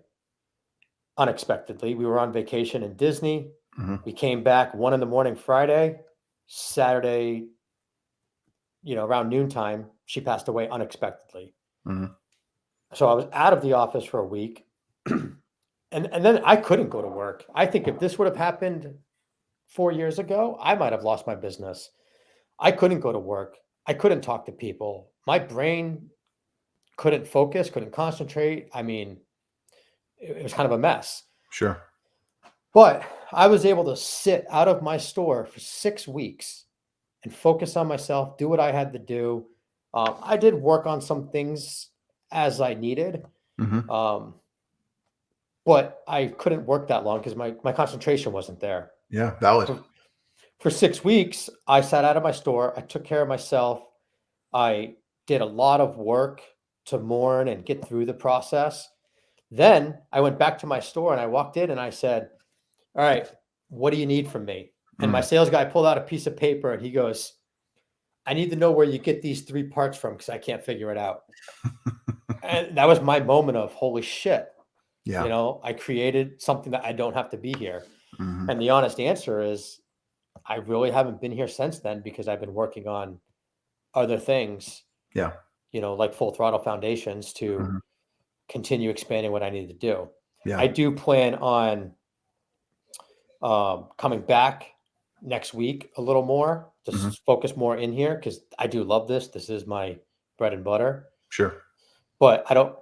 unexpectedly. We were on vacation in Disney. Mhm. We came back 1 a.m. Friday. Saturday, around noontime, she passed away unexpectedly. Mhm. So I was out of the office for a week. And then I couldn't go to work. I think if this would have happened 4 years ago, I might have lost my business. I couldn't go to work. I couldn't talk to people. My brain couldn't focus, couldn't concentrate. I mean, it was kind of a mess. Sure. But I was able to sit out of my store for 6 weeks and focus on myself, do what I had to do. I did work on some things as I needed, Mhm. but I couldn't work that long because my concentration wasn't there. Yeah, valid. For 6 weeks, I sat out of my store. I took care of myself. I did a lot of work to mourn and get through the process. Then I went back to my store and I walked in and I said, all right, what do you need from me? And my Mm. sales guy pulled out a piece of paper and he goes, I need to know where you get these 3 parts from because I can't figure it out. And that was my moment of holy shit. Yeah. I created something that I don't have to be here. Mhm. And the honest answer is I really haven't been here since then because I've been working on other things, Yeah. like Full Throttle Foundations to Mhm. continue expanding what I need to do. Yeah. I do plan on coming back next week a little more, Mhm. just focus more in here because I do love this. This is my bread and butter, Sure. but I don't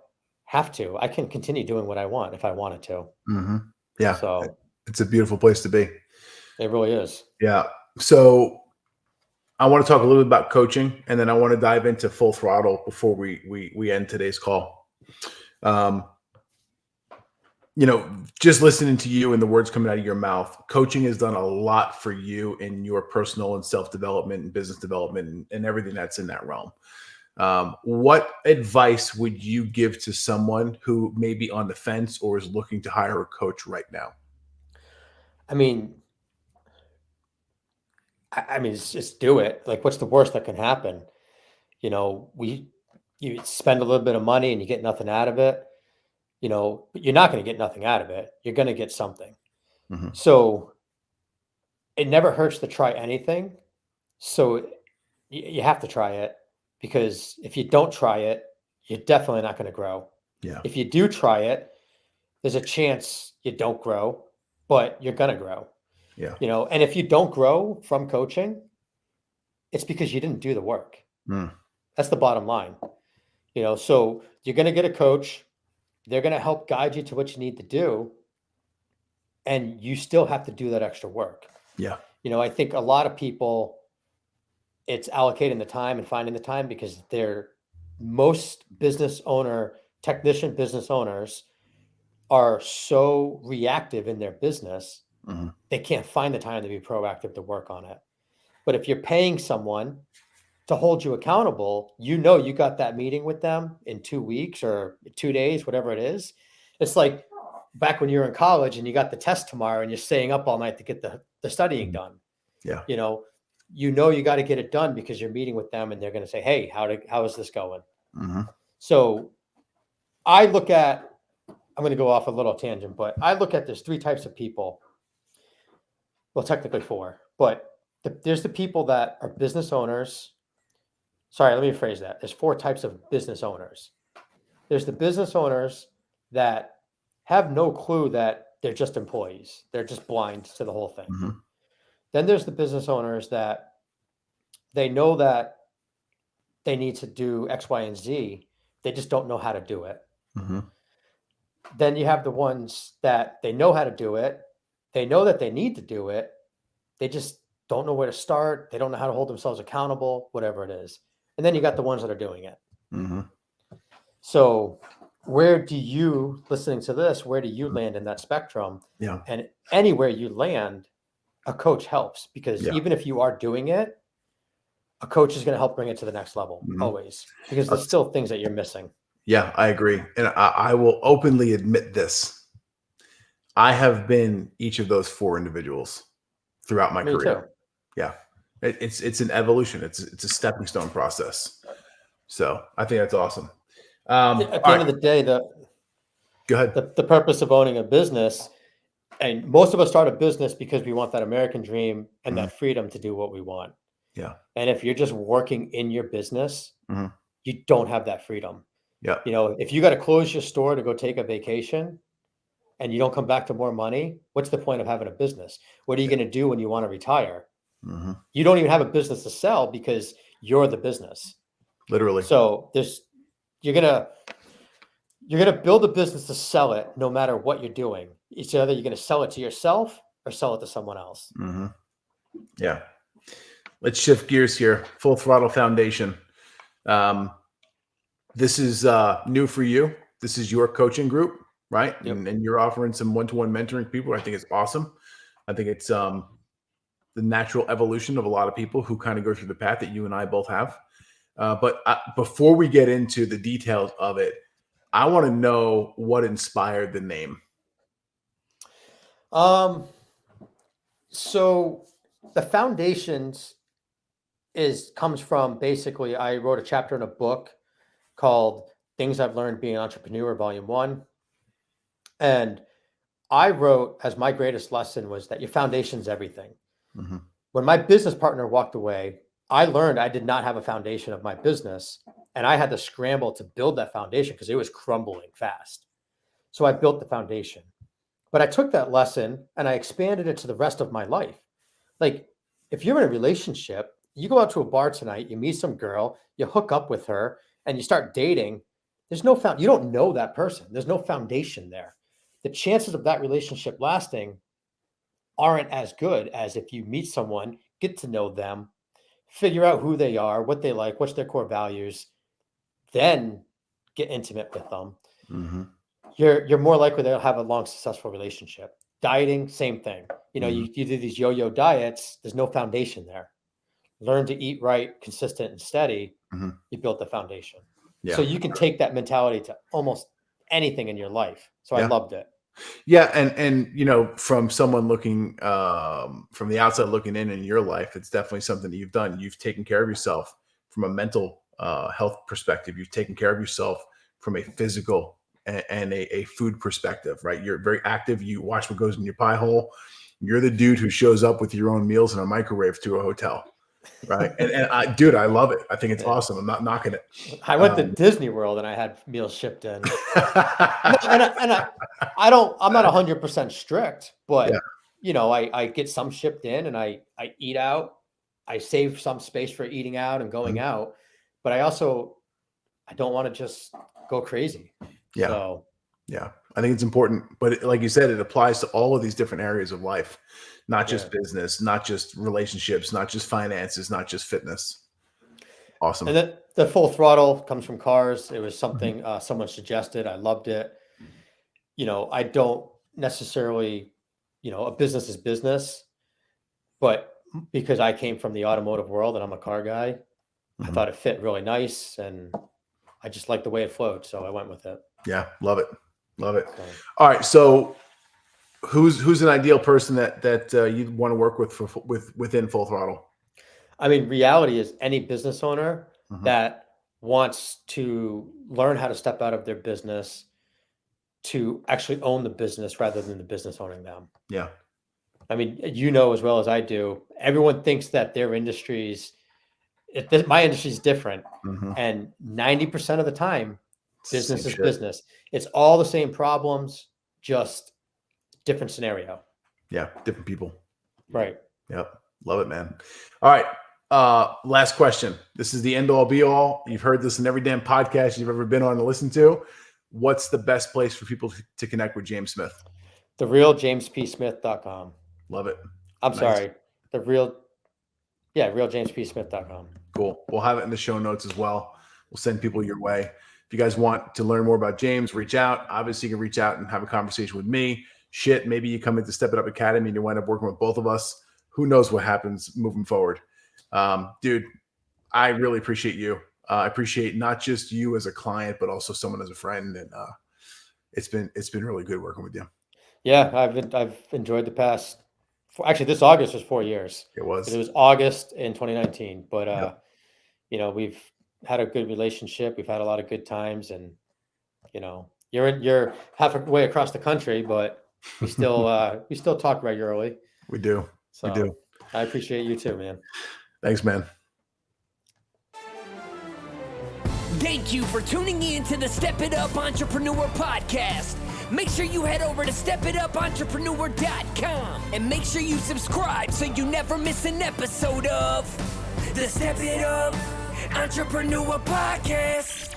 have to. I can continue doing what I want if I wanted to. Mhm. Yeah. So It's a beautiful place to be. it really is. Yeah. So I want to talk a little bit about coaching, and then I want to dive into Full Throttle before we end today's call. Um, just listening to you and the words coming out of your mouth, coaching has done a lot for you in your personal and self development and business development and everything that's in that realm. What advice would you give to someone who may be on the fence or is looking to hire a coach right now? I mean, it's just do it. Like, what's the worst that can happen? You spend a little bit of money and you get nothing out of it. But you're not going to get nothing out of it. You're going to get something. Mhm. So it never hurts to try anything. So you have to try it because if you don't try it, you're definitely not going to grow. Yeah. If you do try it, there's a chance you don't grow, but you're going to grow. Yeah. And if you don't grow from coaching, it's because you didn't do the work. Mm. That's the bottom line. So you're going to get a coach. They're going to help guide you to what you need to do. And you still have to do that extra work. Yeah. I think a lot of people, it's allocating the time and finding the time because most technician business owners are so reactive in their business, Mhm. they can't find the time to be proactive to work on it. But if you're paying someone to hold you accountable, you got that meeting with them in 2 weeks or 2 days, whatever it is. It's like back when you were in college and you got the test tomorrow and you're staying up all night to get the studying Mhm. done. Yeah. You got to get it done because you're meeting with them and they're going to say, hey, how is this going? Mhm. So I'm going to go off a little tangent, but I look at there's 3 types of people. Well, technically 4, but there's the people that are business owners. Sorry, let me rephrase that. There's 4 types of business owners. There's the business owners that have no clue that they're just employees. They're just blind to the whole thing. Mhm. Then there's the business owners that they know that they need to do X, Y, and Z. They just don't know how to do it. Mhm. Then you have the ones that they know how to do it. They know that they need to do it. They just don't know where to start. They don't know how to hold themselves accountable, whatever it is. And then you got the ones that are doing it. Mhm. So where do you, listening to this, where do you land in that spectrum? Yeah. And anywhere you land, a coach helps, because Yeah. even if you are doing it, a coach is going to help bring it to the next level Mhm. always, because there's That's- still things that you're missing. yeah, I agree. And I will openly admit this. I have been each of those four individuals throughout my Me too. career. Yeah. It's an evolution. It's a stepping stone process. So I think that's awesome. At All the end right, of the day, go ahead. the purpose of owning a business, and most of us start a business because we want that American dream and Mhm. that freedom to do what we want. Yeah. And if you're just working in your business, Mhm. you don't have that freedom. Yeah. If you got to close your store to go take a vacation and you don't come back to more money, what's the point of having a business? What are you going to do when you want to retire? Mhm. You don't even have a business to sell because you're the business. Literally. So you're gonna build a business to sell it no matter what you're doing. It's either you're gonna sell it to yourself or sell it to someone else. Mhm. Yeah. Let's shift gears here. Full Throttle Foundation. Um, this is new for you. This is your coaching group, right? Yep. And you're offering some one-to-one mentoring people. I think it's awesome. I think it's the natural evolution of a lot of people who kind of go through the path that you and I both have. But before we get into the details of it, I want to know what inspired the name. So the foundations comes from, basically, I wrote a chapter in a book called Things I've Learned Being an Entrepreneur, Volume 1. And I wrote, as my greatest lesson was that your foundation's everything. Mm-hmm. When my business partner walked away, I learned I did not have a foundation of my business, and I had to scramble to build that foundation because it was crumbling fast. So I built the foundation. But I took that lesson and I expanded it to the rest of my life. Like, if you're in a relationship, you go out to a bar tonight, you meet some girl, you hook up with her, and you start dating. There's no you don't know that person. There's no foundation there. The chances of that relationship lasting aren't as good as if you meet someone, get to know them, figure out who they are, what they like, what's their core values, then get intimate with them. Mm-hmm. You're more likely to have a long, successful relationship. Dieting, same thing. Mm-hmm. You do these yo-yo diets, there's no foundation there. Learn to eat right, consistent and steady. Mm-hmm. You built the foundation. Yeah. So you can take that mentality to almost anything in your life. So I loved it. Yeah, and from someone looking from the outside looking in your life, it's definitely something that you've done. You've taken care of yourself from a mental health perspective. You've taken care of yourself from a physical and a food perspective, right? You're very active. You watch what goes in your pie hole. You're the dude who shows up with your own meals in a microwave to a hotel, right? and dude, I love it. I think it's awesome. I'm not knocking it. I went to Disney World and I had meals shipped in. I'm not 100% strict, but I get some shipped in and I eat out. I save some space for eating out and going out, but I don't want to just go crazy. Yeah. So, yeah, I think it's important, but like you said, it applies to all of these different areas of life, not just business, not just relationships, not just finances, not just fitness. Awesome. And then the Full Throttle comes from cars. It was something someone suggested. I loved it. I don't necessarily, a business is business, but because I came from the automotive world and I'm a car guy, I thought it fit really nice and I just liked the way it flowed. So I went with it. Yeah. Love it. Love it. All right. So who's an ideal person that you'd want to work with within Full Throttle? I mean, reality is any business owner that wants to learn how to step out of their business to actually own the business rather than the business owning them. Yeah. I mean, as well as I do, everyone thinks that their my industry is different. And 90% of the time, business is business. It's all the same problems, just different scenario. Yeah. Different people. Right. Yep. Love it, man. All right. Last question. This is the end all be all. You've heard this in every damn podcast you've ever been on to listen to. What's the best place for people to connect with James Smith? TheRealJamesPSmith.com. Love it. I'm sorry. RealJamesPSmith.com. Cool. We'll have it in the show notes as well. We'll send people your way. If you guys want to learn more about James, reach out. Obviously, you can reach out and have a conversation with me. Shit, maybe you come into Step It Up Academy and you wind up working with both of us. Who knows what happens moving forward? Dude, I really appreciate you. I appreciate not just you as a client, but also someone as a friend. And it's been really good working with you. Yeah, I've enjoyed the past. Actually, this August was 4 years. It was. It was August in 2019. But Yep. you know, we've had a good relationship. We've had a lot of good times, and you know, you're halfway across the country, but we still talk regularly. We do. So We do. I appreciate you too, man. Thanks, man. Thank you for tuning in to the Step It Up Entrepreneur Podcast. Make sure you head over to stepitupentrepreneur.com and make sure you subscribe so you never miss an episode of the Step It Up Entrepreneur Podcast.